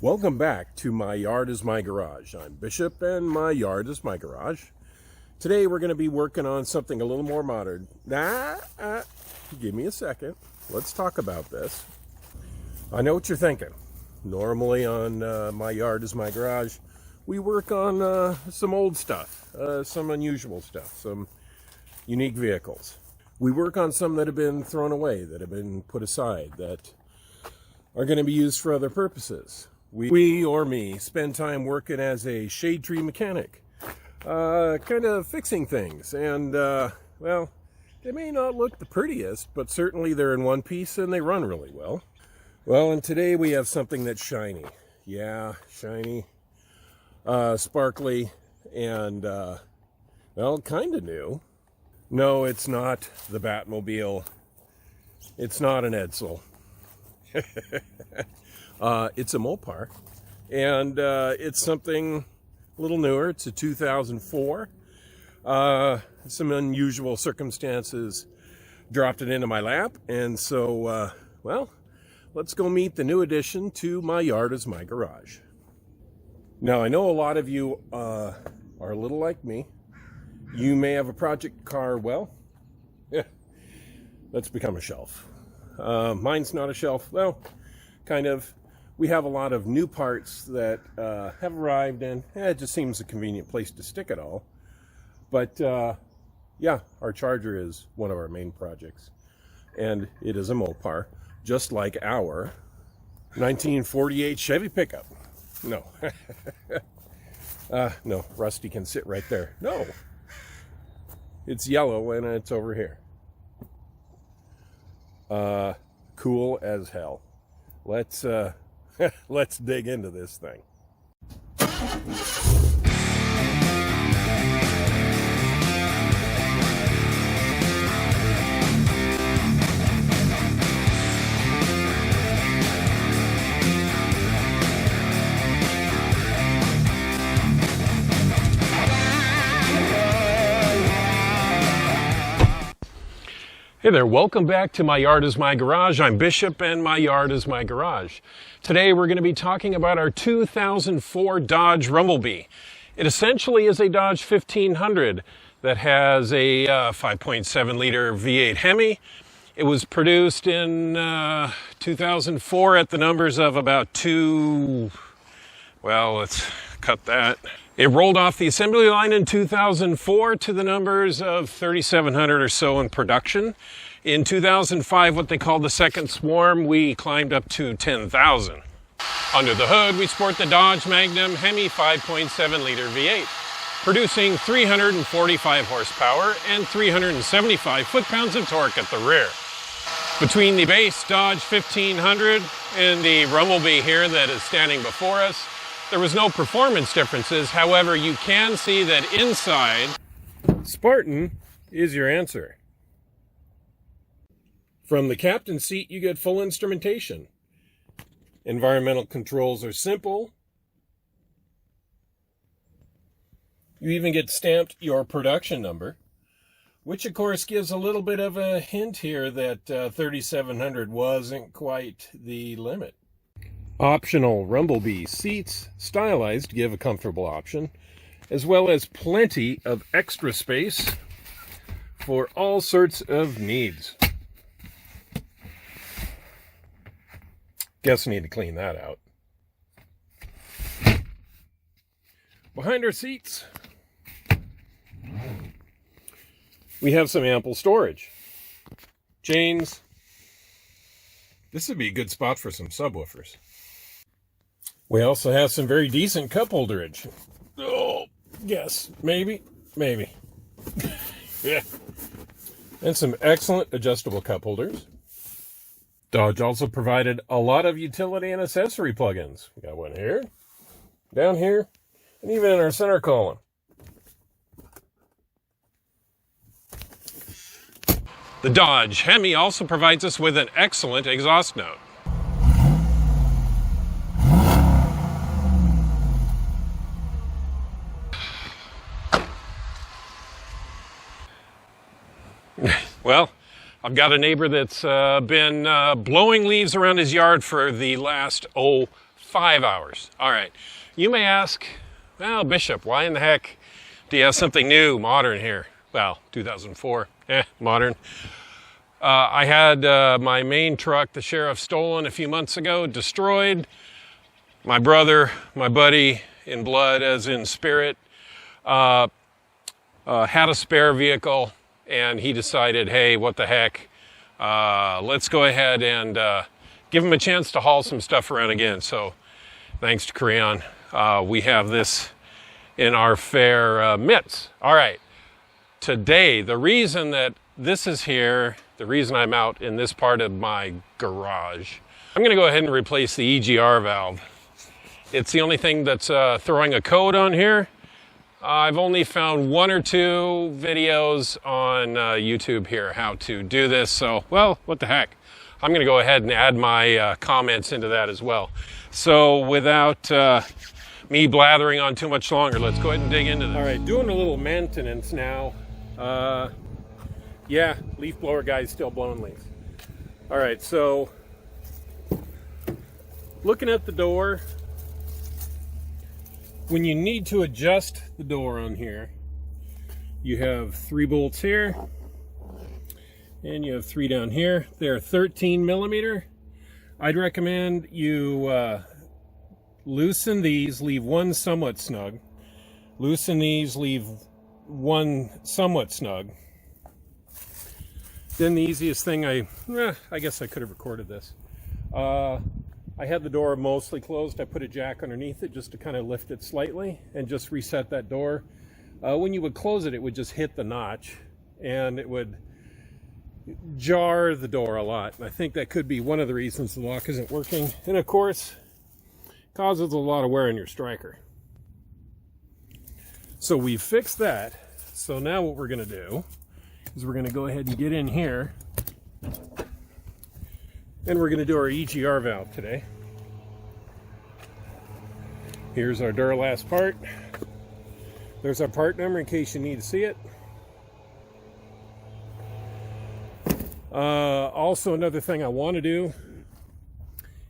Welcome back to My Yard is My Garage. I'm Bishop and my yard is my garage. Today we're going to be working on something a little more modern. Give me a second. Let's talk about this. I know what you're thinking. Normally on My Yard is My Garage, we work on some old stuff, some unusual stuff, some unique vehicles. We work on some that have been thrown away, that have been put aside, that are going to be used for other purposes. We or me spend time working as a shade tree mechanic, kind of fixing things, and well, they may not look the prettiest, but certainly they're in one piece and they run really well. Well, and today we have something that's shiny. Yeah, shiny, sparkly, and well, kind of new. No, it's not the Batmobile. It's not an Edsel. It's a Mopar, and it's something a little newer. It's a 2004. Some unusual circumstances dropped it into my lap, and so, well, let's go meet the new addition to My Yard is My Garage. Now, I know a lot of you are a little like me. You may have a project car. Well, let's become a shelf. Mine's not a shelf. Well, kind of. We have a lot of new parts that have arrived, and it just seems a convenient place to stick it all. But yeah, our Charger is one of our main projects, and it is a Mopar, just like our 1948 Chevy pickup. No, no, Rusty can sit right there. No, it's yellow and it's over here. Cool as hell. Let's let's dig into this thing. Hey there, welcome back to My Yard is My Garage. I'm Bishop and My Yard is My Garage. Today we're going to be talking about our 2004 Dodge Rumblebee. It essentially is a Dodge 1500 that has a 5.7 liter V8 Hemi. It was produced in 2004 at the numbers of about well, let's cut that. It rolled off the assembly line in 2004 to the numbers of 3,700 or so in production. In 2005, what they called the second swarm, we climbed up to 10,000. Under the hood, we sport the Dodge Magnum Hemi 5.7 liter V8, producing 345 horsepower and 375 foot-pounds of torque at the rear. Between the base Dodge 1500 and the Rumblebee here that is standing before us, there was no performance differences. However, you can see that inside, Spartan is your answer. From the captain's seat, you get full instrumentation. Environmental controls are simple. You even get stamped your production number, which of course gives a little bit of a hint here that 3,700 wasn't quite the limit. Optional Rumblebee seats, stylized to give a comfortable option, as well as plenty of extra space for all sorts of needs. Guess I need to clean that out. Behind our seats, we have some ample storage. Chains. This would be a good spot for some subwoofers. We also have some very decent cup holderage. Oh, yes, maybe. Yeah. And some excellent adjustable cup holders. Dodge also provided a lot of utility and accessory plugins. We got one here, down here, and even in our center column. The Dodge Hemi also provides us with an excellent exhaust note. Well, I've got a neighbor that's been blowing leaves around his yard for the last, 5 hours. All right. You may ask, well, Bishop, why in the heck do you have something new, modern here? Well, 2004, modern. I had my main truck, the Sheriff, stolen a few months ago, destroyed. My brother, my buddy in blood as in spirit, had a spare vehicle, and he decided, hey, what the heck, let's go ahead and give him a chance to haul some stuff around again. So thanks to Creon, we have this in our fair midst. All right, today, the reason that this is here, the reason I'm out in this part of my garage, I'm gonna go ahead and replace the EGR valve. It's the only thing that's throwing a code on here. I've only found 1 or 2 videos on YouTube here how to do this, so, well, what the heck. I'm gonna go ahead and add my comments into that as well. So without me blathering on too much longer, let's go ahead and dig into this. All right, doing a little maintenance now. Yeah, leaf blower guy's still blowing leaves. All right, so looking at the door, when you need to adjust the door on here, you have 3 bolts here, and you have 3 down here. They're 13 millimeter. I'd recommend you loosen these, leave one somewhat snug. Loosen these, leave one somewhat snug. Then the easiest thing, I guess I could have recorded this. I had the door mostly closed. I put a jack underneath it just to kind of lift it slightly and just reset that door. When you would close it, it would just hit the notch and it would jar the door a lot. And I think that could be one of the reasons the lock isn't working. And of course, causes a lot of wear on your striker. So we fixed that. So now what we're gonna do is we're gonna go ahead and get in here, and we're gonna do our EGR valve today. Here's our Duralast part. There's our part number in case you need to see it. Also, another thing I want to do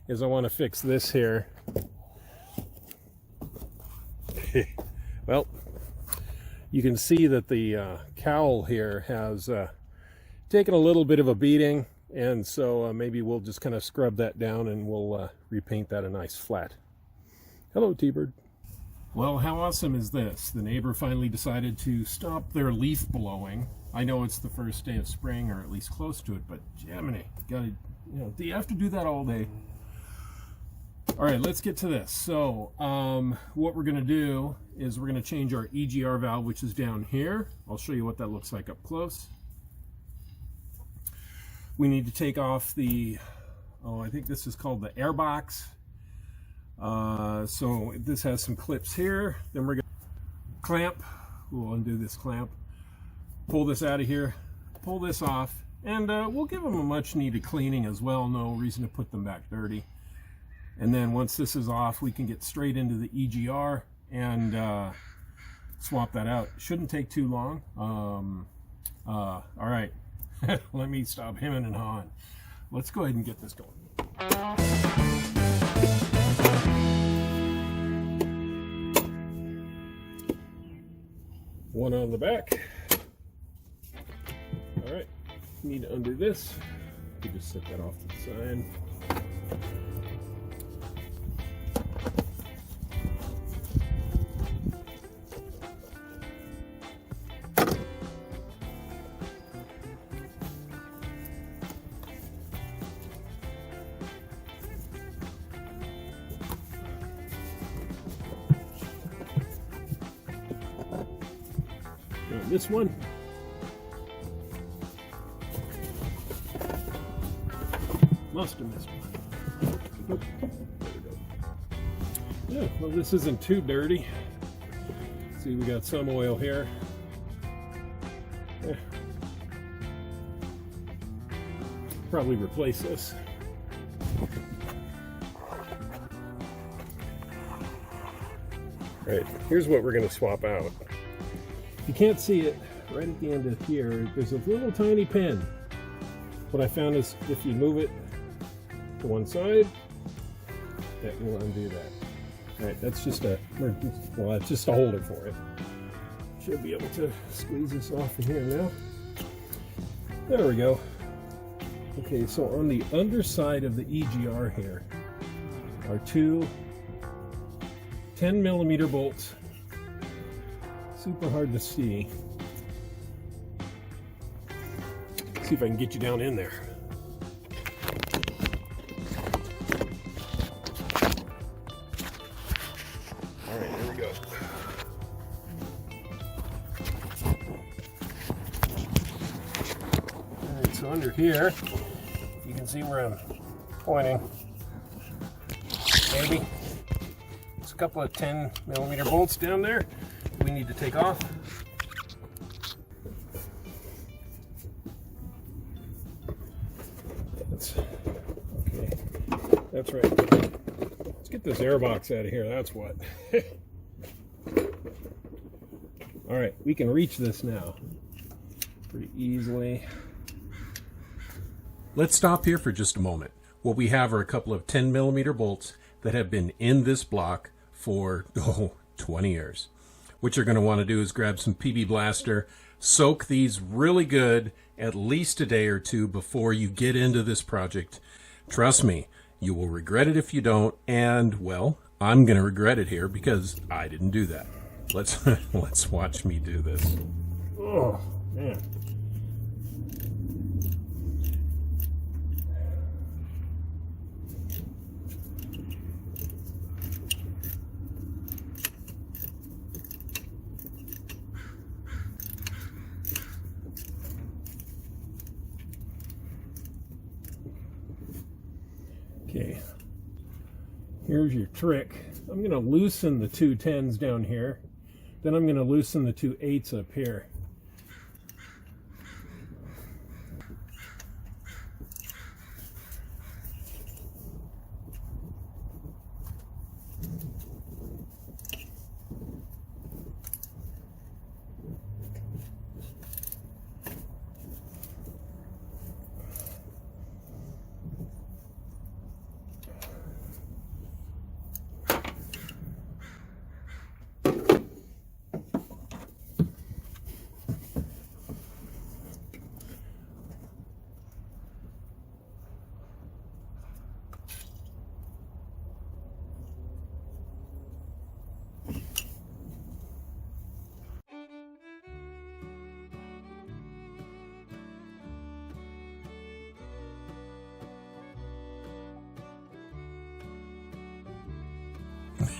is I want to fix this here. Well, you can see that the cowl here has taken a little bit of a beating, and so maybe we'll just kind of scrub that down and we'll repaint that a nice flat. Hello, T-Bird. Well, how awesome is this? The neighbor finally decided to stop their leaf blowing. I know it's the first day of spring, or at least close to it, but Gemini, gotta, do you have to do that all day? All right, let's get to this. So what we're gonna do is we're gonna change our EGR valve, which is down here. I'll show you what that looks like up close. We need to take off the, I think this is called the air box. So this has some clips here. Then we're gonna clamp, we'll undo this clamp, pull this out of here, pull this off, and we'll give them a much needed cleaning as well. No reason to put them back dirty. And then once this is off, we can get straight into the EGR and swap that out. Shouldn't take too long. All right, let me stop hemming and hawing. Let's go ahead and get this going. One on the back. All right, need to undo this. You just set that off to the side. This one. Must have missed one. There we go. Yeah, well, this isn't too dirty. See, we got some oil here. Yeah. Probably replace this. Right, here's what we're going to swap out. You can't see it right at the end of here. There's a little tiny pin. What I found is if you move it to one side, that will undo that. All right, that's just a, well, that's just a holder for it. Should be able to squeeze this off in here now. There we go. Okay, so on the underside of the EGR here are two 10mm bolts. Super hard to see. See if I can get you down in there. All right, here we go. All right, so under here, you can see where I'm pointing. Maybe. There's a couple of 10mm bolts down there we need to take off. Okay, that's right. Let's get this airbox out of here, that's what. All right, we can reach this now pretty easily. Let's stop here for just a moment. What we have are a couple of 10mm bolts that have been in this block for 20 years. What you're going to want to do is grab some PB Blaster, soak these really good at least a day or two before you get into this project. Trust me, you will regret it if you don't, and well, I'm going to regret it here because I didn't do that. Let's watch me do this. Oh, man. Okay, here's your trick. I'm going to loosen the two 10s down here. Then I'm going to loosen the two 8s up here.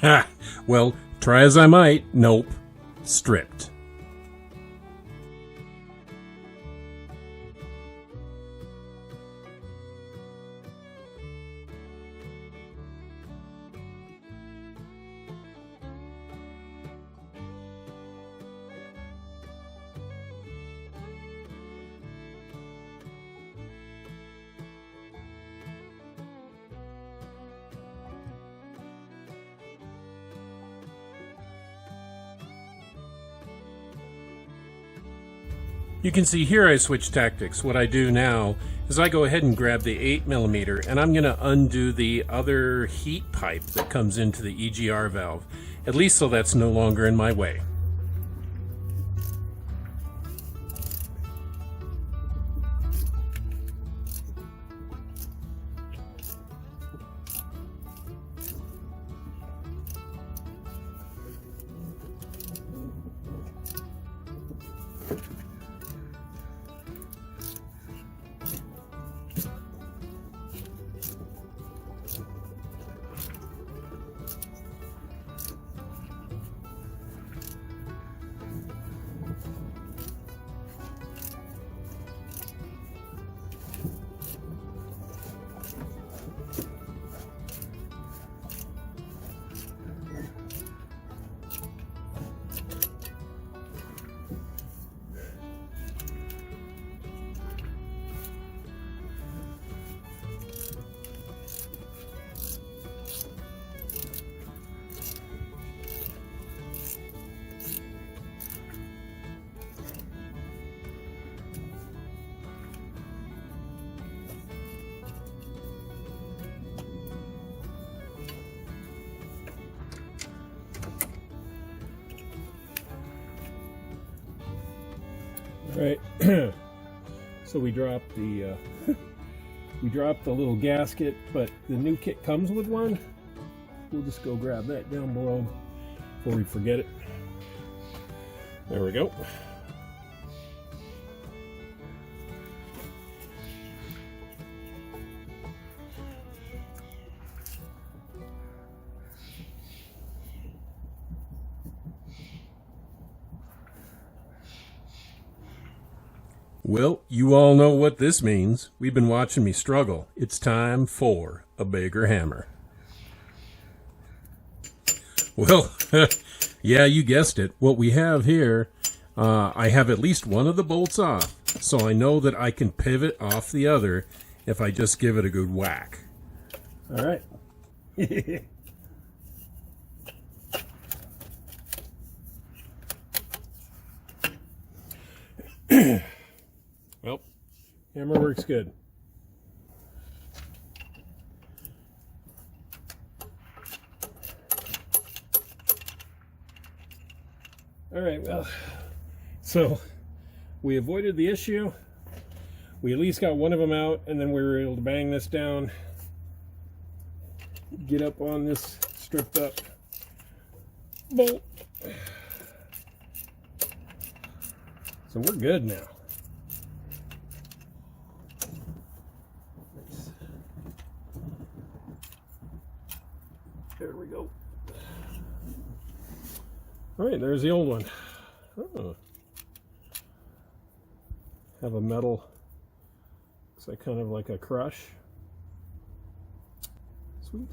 Ha! Well, try as I might, nope. Stripped. You can see here I switch tactics. What I do now is I go ahead and grab the 8mm and I'm going to undo the other heat pipe that comes into the EGR valve, at least so that's no longer in my way. Right. So we dropped the we dropped the little gasket, but the new kit comes with one. We'll just go grab that down below before we forget it. There we go. Well, you all know what this means. We've been watching me struggle. It's time for a bigger hammer. Well, yeah, you guessed it. What we have here, I have at least one of the bolts off, so I know that I can pivot off the other if I just give it a good whack. All right. Well, hammer works good. All right, well, so we avoided the issue. We at least got one of them out, and then we were able to bang this down, get up on this stripped up bolt. So we're good now. There we go. All right, there's the old one. Oh. Have a metal, looks like kind of like a crush. Sweet.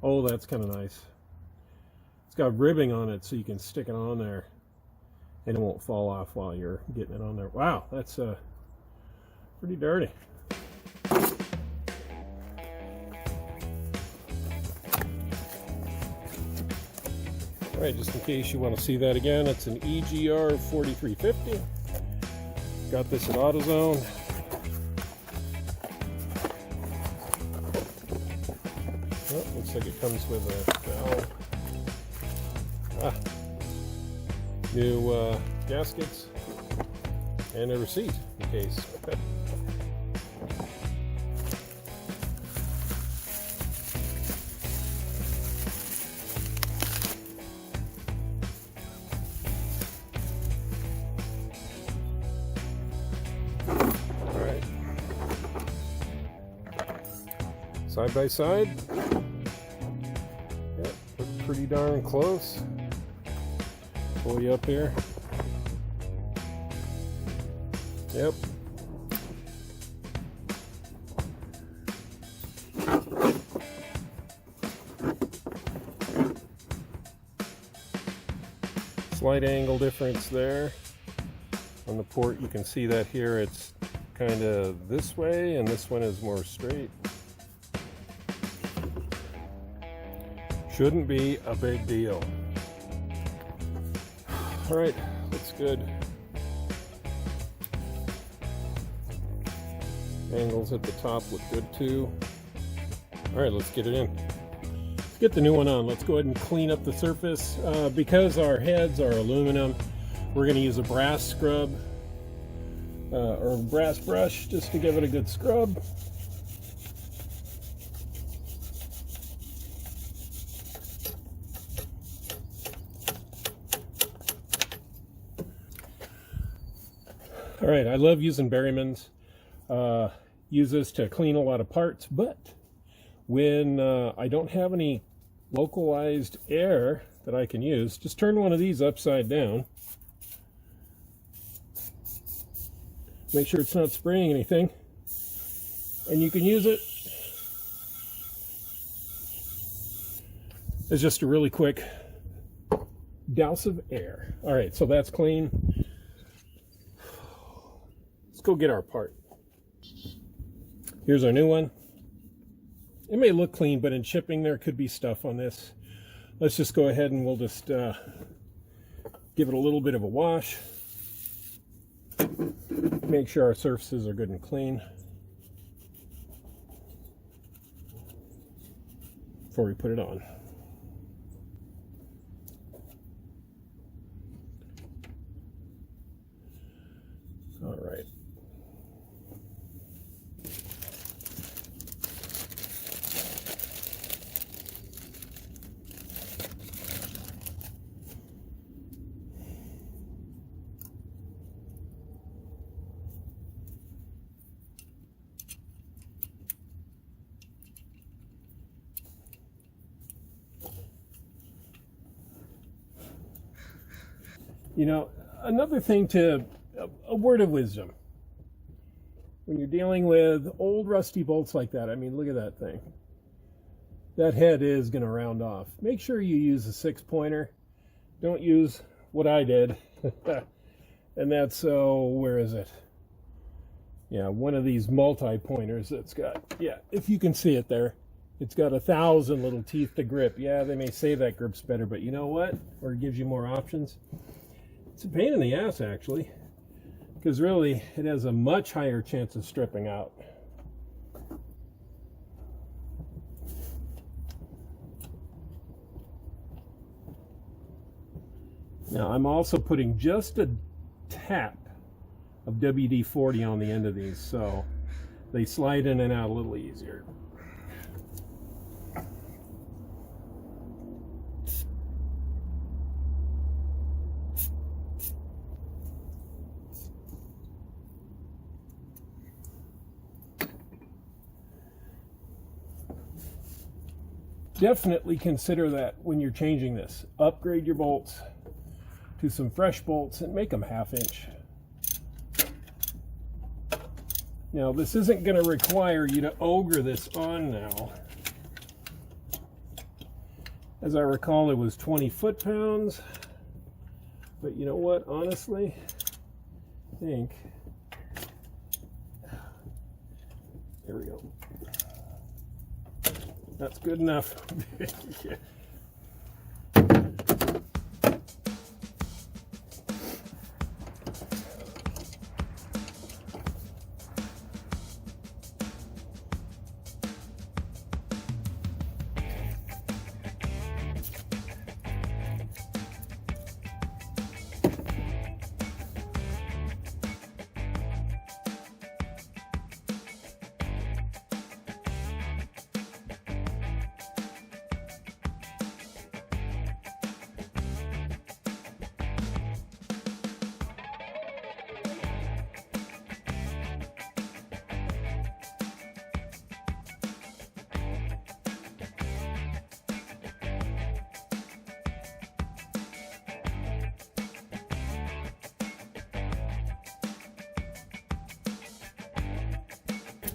Oh, that's kind of nice. It's got ribbing on it so you can stick it on there and it won't fall off while you're getting it on there. Wow, that's pretty dirty. All right, just in case you want to see that again, it's an EGR 4350. Got this at AutoZone. Oh, looks like it comes with a valve. New gaskets and a receipt in case. Side by side. Yeah, look pretty darn close. Pull you up here. Yep. Slight angle difference there. On the port, you can see that here it's kind of this way, and this one is more straight. Shouldn't be a big deal. All right, looks good. Angles at the top look good too. All right, let's get it in. Let's get the new one on. Let's go ahead and clean up the surface. Because our heads are aluminum, we're going to use a brass scrub or a brass brush just to give it a good scrub. All right, I love using Berryman's. Use this to clean a lot of parts, but when I don't have any localized air that I can use, just turn one of these upside down. Make sure it's not spraying anything. And you can use it as just a really quick douse of air. All right, so that's clean. Let's go get our part. Here's our new one. It may look clean, but in shipping there could be stuff on this. Let's just go ahead and we'll just give it a little bit of a wash. Make sure our surfaces are good and clean before we put it on. All right. You know, another thing a word of wisdom. When you're dealing with old rusty bolts like that, I mean, look at that thing. That head is going to round off. Make sure you use a 6-pointer. Don't use what I did. And that's, where is it? Yeah, one of these multi-pointers that's got, yeah, if you can see it there. It's got 1,000 little teeth to grip. Yeah, they may say that grips better, but you know what? Or it gives you more options. It's a pain in the ass, actually, because really it has a much higher chance of stripping out. Now I'm also putting just a tap of WD-40 on the end of these, so they slide in and out a little easier. Definitely consider that when you're changing this. Upgrade your bolts to some fresh bolts and make them 1/2 inch. Now this isn't going to require you to ogre this on now. As I recall, it was 20 foot-pounds. But you know what, honestly, I think, there we go. That's good enough. Yeah.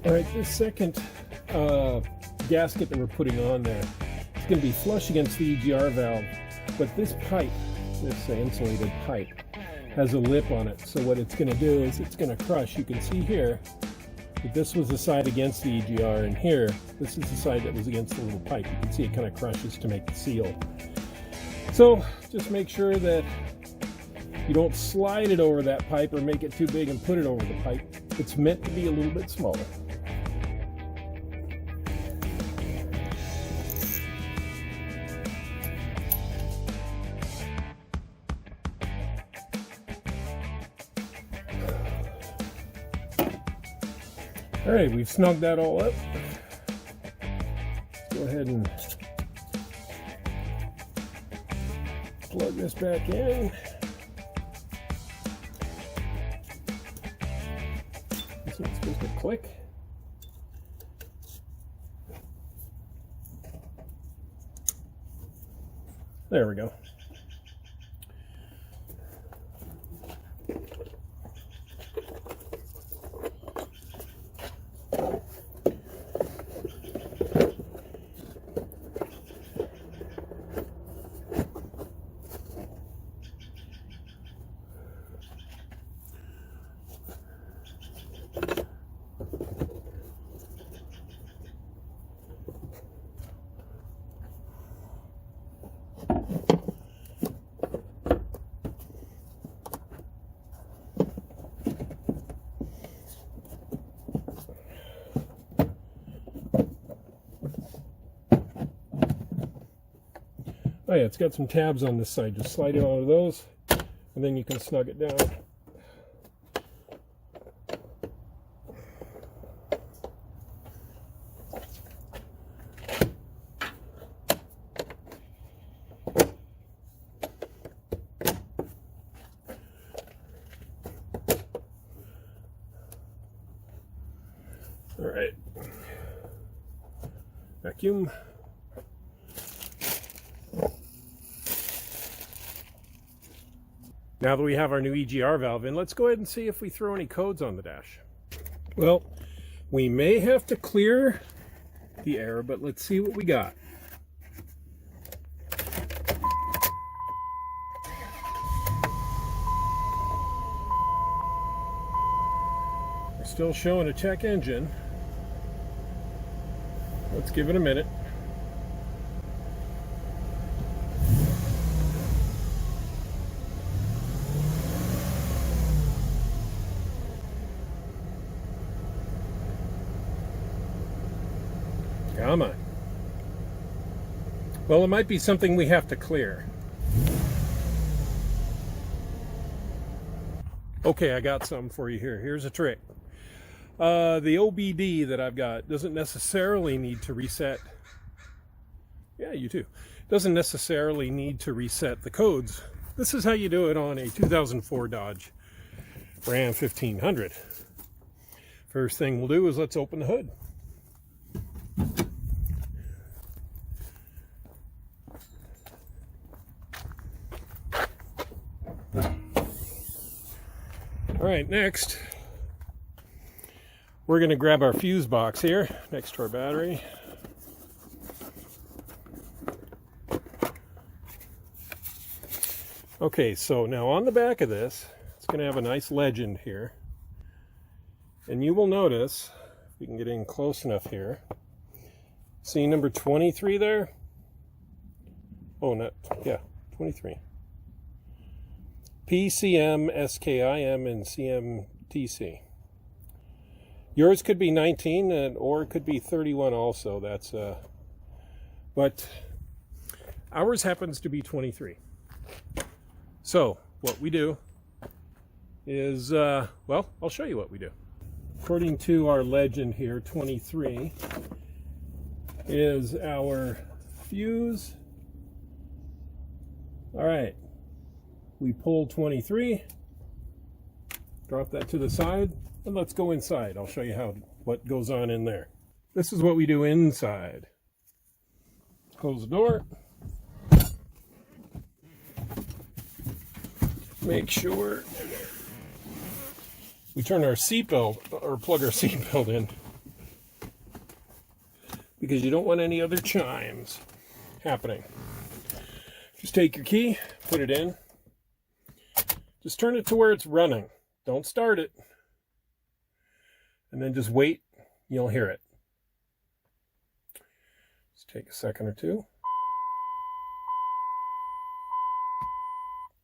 All right, this second gasket that we're putting on there, it's going to be flush against the EGR valve, but this pipe, this insulated pipe, has a lip on it. So what it's going to do is it's going to crush. You can see here that this was the side against the EGR, and here, this is the side that was against the little pipe. You can see it kind of crushes to make the seal. So just make sure that you don't slide it over that pipe or make it too big and put it over the pipe. It's meant to be a little bit smaller. All right, we've snugged that all up. Let's go ahead and plug this back in. This one's supposed to click. There we go. Oh yeah, it's got some tabs on this side. Just slide it onto those, and then you can snug it down. vacuum. Now that we have our new EGR valve in, let's go ahead and see if we throw any codes on the dash. Well, we may have to clear the air, but let's see what we got. We're still showing a check engine. Let's give it a minute. Come on. Well, it might be something we have to clear. Okay, I got something for you here. Here's a trick. The OBD that I've got doesn't necessarily need to reset. Yeah, you too. Doesn't necessarily need to reset the codes. This is how you do it on a 2004 Dodge Ram 1500. First thing we'll do is let's open the hood. All right, next, we're going to grab our fuse box here next to our battery. Okay, so now on the back of this, it's going to have a nice legend here. And you will notice, if we can get in close enough here, see number 23 there? Oh, not, yeah, 23. PCM, SKIM, and CMTC. Yours could be 19, or it could be 31 also. That's but ours happens to be 23. So what we do is, well, I'll show you what we do. According to our legend here, 23 is our fuse. All right. We pull 23, drop that to the side, and let's go inside. I'll show you what goes on in there. This is what we do inside. Close the door. Make sure we turn our seatbelt, or plug our seatbelt in, because you don't want any other chimes happening. Just take your key, put it in. Just turn it to where it's running. Don't start it. And then just wait. You'll hear it. Just take a second or two.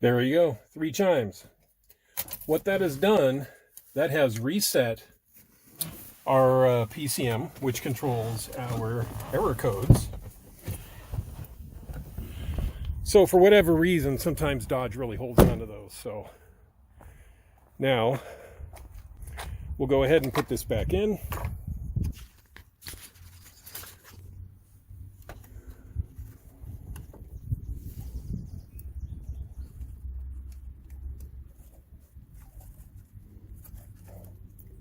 There you go. 3 chimes. What that has done, that has reset our PCM, which controls our error codes. So for whatever reason, sometimes Dodge really holds on to those. So now we'll go ahead and put this back in.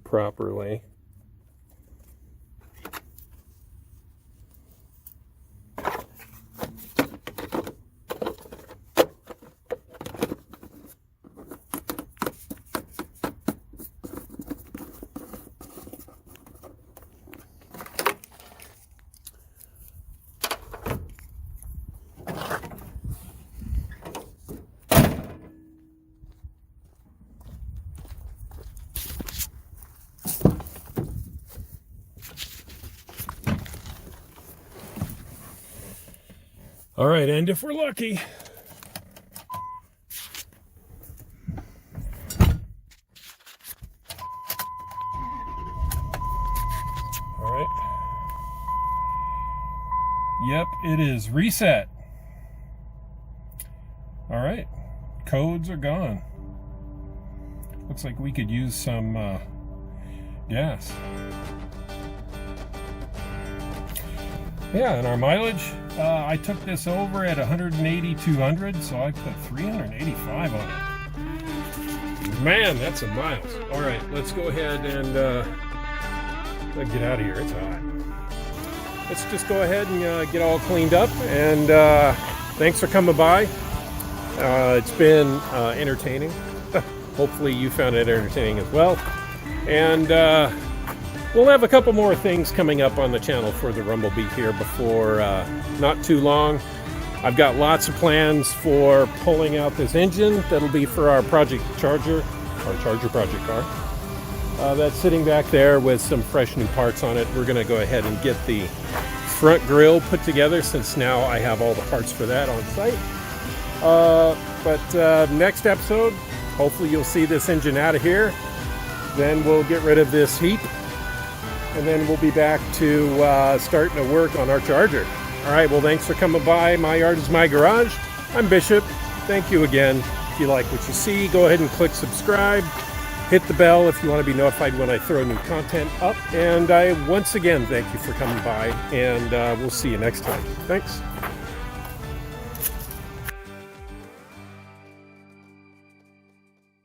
Properly. All right, and if we're lucky, all right, yep, it is reset. All right, codes are gone. Looks like we could use some gas. Yeah, and our mileage, I took this over at 180, 200, so I put 385 on it. Man, that's some miles. All right, let's go ahead and get out of here. It's hot. let's just go ahead and get all cleaned up. And thanks for coming by. It's been entertaining. Hopefully you found it entertaining as well. And we'll have a couple more things coming up on the channel for the Rumblebee here before not too long. I've got lots of plans for pulling out this engine that'll be for our Project Charger, our Charger project car. That's sitting back there with some fresh new parts on it. We're gonna go ahead and get the front grille put together since now I have all the parts for that on site. But next episode, hopefully you'll see this engine out of here. Then we'll get rid of this heap. And then we'll be back to starting to work on our Charger. All right, well, thanks for coming by. My yard is my garage. I'm Bishop. Thank you again. If you like what you see, go ahead and click subscribe. Hit the bell if you want to be notified when I throw new content up. And I once again thank you for coming by, and we'll see you next time. Thanks.